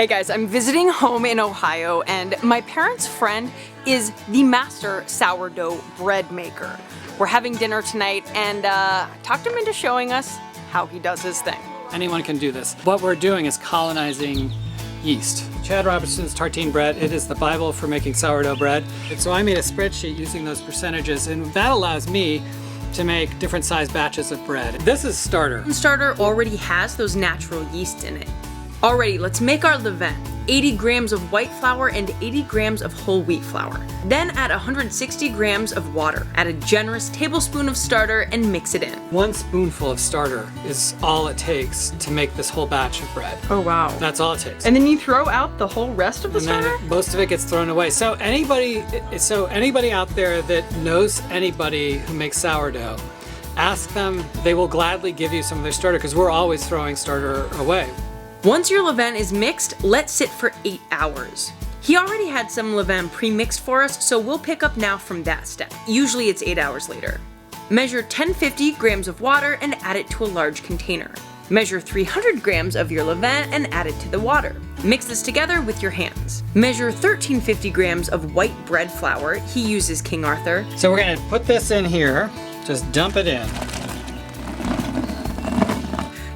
Hey guys, I'm visiting home in Ohio and my parents' friend is the master sourdough bread maker. We're having dinner tonight and talked him into showing us how he does his thing. Anyone can do this. What we're doing is colonizing yeast. Chad Robertson's Tartine bread, it is the Bible for making sourdough bread. And so I made a spreadsheet using those percentages, and that allows me to make different size batches of bread. This is starter. Starter already has those natural yeast in it. Alrighty, let's make our levain. 80 grams of white flour and 80 grams of whole wheat flour. Then add 160 grams of water. Add a generous tablespoon of starter and mix it in. 1 spoonful of starter is all it takes to make this whole batch of bread. Oh wow. That's all it takes. And then you throw out the whole rest of the and starter? then most of it gets thrown away. So anybody out there that knows anybody who makes sourdough, ask them. They will gladly give you some of their starter because we're always throwing starter away. Once your levain is mixed, let sit for 8 hours. He already had some levain pre-mixed for us, so we'll pick up now from that step. Usually it's 8 hours later. Measure 1050 grams of water and add it to a large container. Measure 300 grams of your levain and add it to the water. Mix this together with your hands. Measure 1350 grams of white bread flour. He uses King Arthur. So we're gonna put this in here, just dump it in.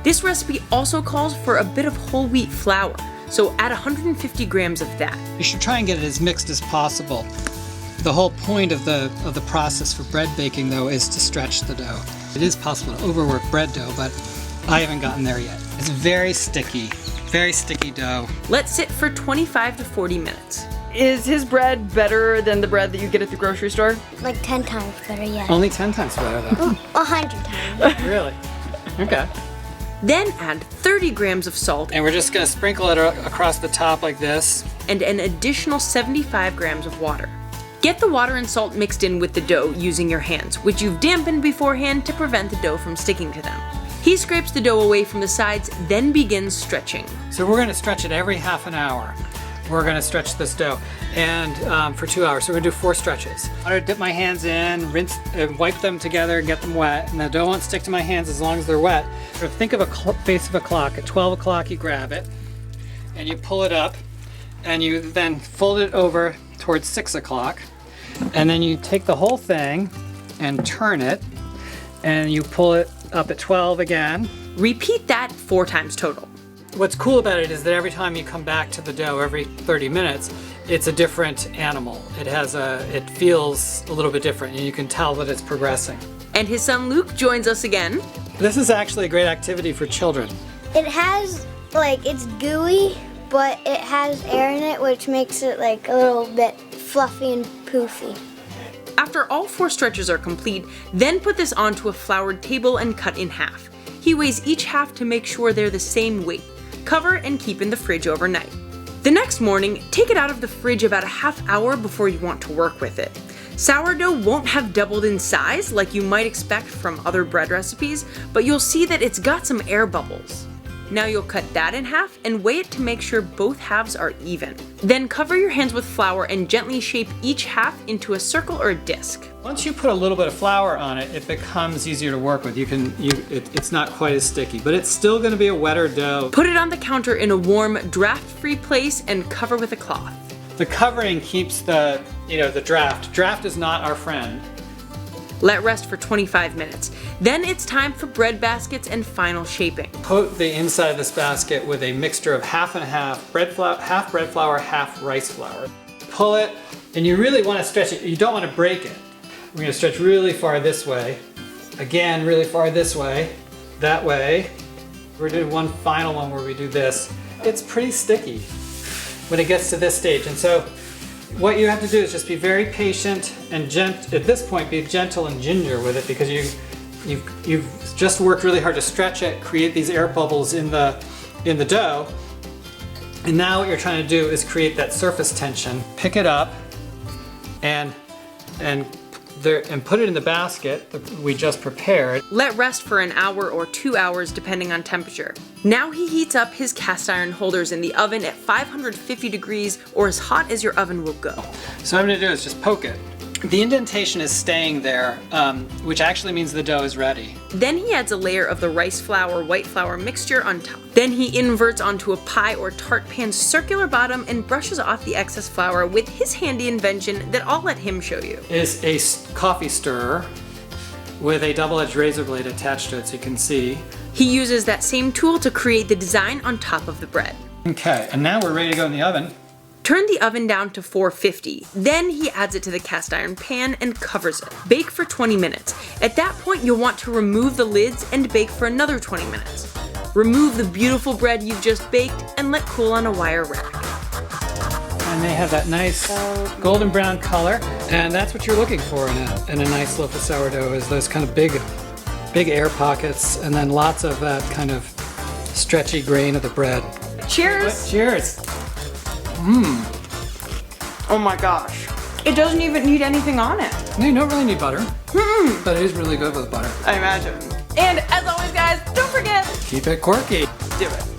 This recipe also calls for a bit of whole wheat flour, so add 150 grams of that. You should try and get it as mixed as possible. The whole point of the process for bread baking, though, is to stretch the dough. It is possible to overwork bread dough, but I haven't gotten there yet. It's very sticky dough. Let sit for 25 to 40 minutes. Is his bread better than the bread that you get at the grocery store? Like 10 times better, yeah. Only 10 times better, though. 100 times. Really? Okay. Then add 30 grams of salt And we're just gonna sprinkle it across the top like this. and an additional 75 grams of water. Get the water and salt mixed in with the dough using your hands, which you've dampened beforehand to prevent the dough from sticking to them. He scrapes the dough away from the sides, then begins stretching. So we're gonna stretch it every half an hour. We're gonna stretch this dough and for 2 hours. So we're gonna do 4 stretches. I'm gonna dip my hands in, rinse, wipe them together and get them wet. And the dough won't stick to my hands as long as they're wet. So think of a face of a clock. At 12 o'clock you grab it and you pull it up and you then fold it over towards 6 o'clock. And then you take the whole thing and turn it and you pull it up at 12 again. Repeat that 4 times total. What's cool about it is that every time you come back to the dough, every 30 minutes, it's a different animal. It feels a little bit different, and you can tell that it's progressing. And his son Luke joins us again. This is actually a great activity for children. It has, it's gooey, but it has air in it, which makes it like a little bit fluffy and poofy. After all 4 stretches are complete, then put this onto a floured table and cut in half. He weighs each half to make sure they're the same weight. Cover and keep in the fridge overnight. The next morning, take it out of the fridge about a half hour before you want to work with it. Sourdough won't have doubled in size like you might expect from other bread recipes, but you'll see that it's got some air bubbles. Now you'll cut that in half and weigh it to make sure both halves are even. Then cover your hands with flour and gently shape each half into a circle or a disc. Once you put a little bit of flour on it, it becomes easier to work with. It's not quite as sticky, but it's still going to be a wetter dough. Put it on the counter in a warm, draft-free place and cover with a cloth. The covering keeps the draft. Draft is not our friend. Let rest for 25 minutes. Then it's time for bread baskets and final shaping. Coat the inside of this basket with a mixture of half and half half bread flour, half rice flour. Pull it, and you really want to stretch it. You don't want to break it. We're going to stretch really far this way. Again, really far this way. That way. We're doing one final one where we do this. It's pretty sticky when it gets to this stage. And so what you have to do is just be very patient and at this point be gentle and ginger with it, because you've just worked really hard to stretch it, create these air bubbles in the dough. And now what you're trying to do is create that surface tension. Pick it up and put it in the basket that we just prepared. Let rest for an hour or 2 hours depending on temperature. Now he heats up his cast iron holders in the oven at 550 degrees or as hot as your oven will go. So what I'm going to do is just poke it. The indentation is staying there, which actually means the dough is ready. Then he adds a layer of the rice flour, white flour mixture on top. Then he inverts onto a pie or tart pan's circular bottom and brushes off the excess flour with his handy invention that I'll let him show you. Is a coffee stirrer with a double-edged razor blade attached to it so you can see. He uses that same tool to create the design on top of the bread. Okay, and now we're ready to go in the oven. Turn the oven down to 450. Then he adds it to the cast iron pan and covers it. Bake for 20 minutes. At that point, you'll want to remove the lids and bake for another 20 minutes. Remove the beautiful bread you've just baked and let cool on a wire rack. And they have that nice golden brown color, and that's what you're looking for in a nice loaf of sourdough, is those kind of big air pockets, and then lots of that kind of stretchy grain of the bread. Cheers! Cheers! Oh my gosh. It doesn't even need anything on it. You don't really need butter, but it is really good with butter. I imagine. And as always, guys, don't forget, Keep it quirky. do it.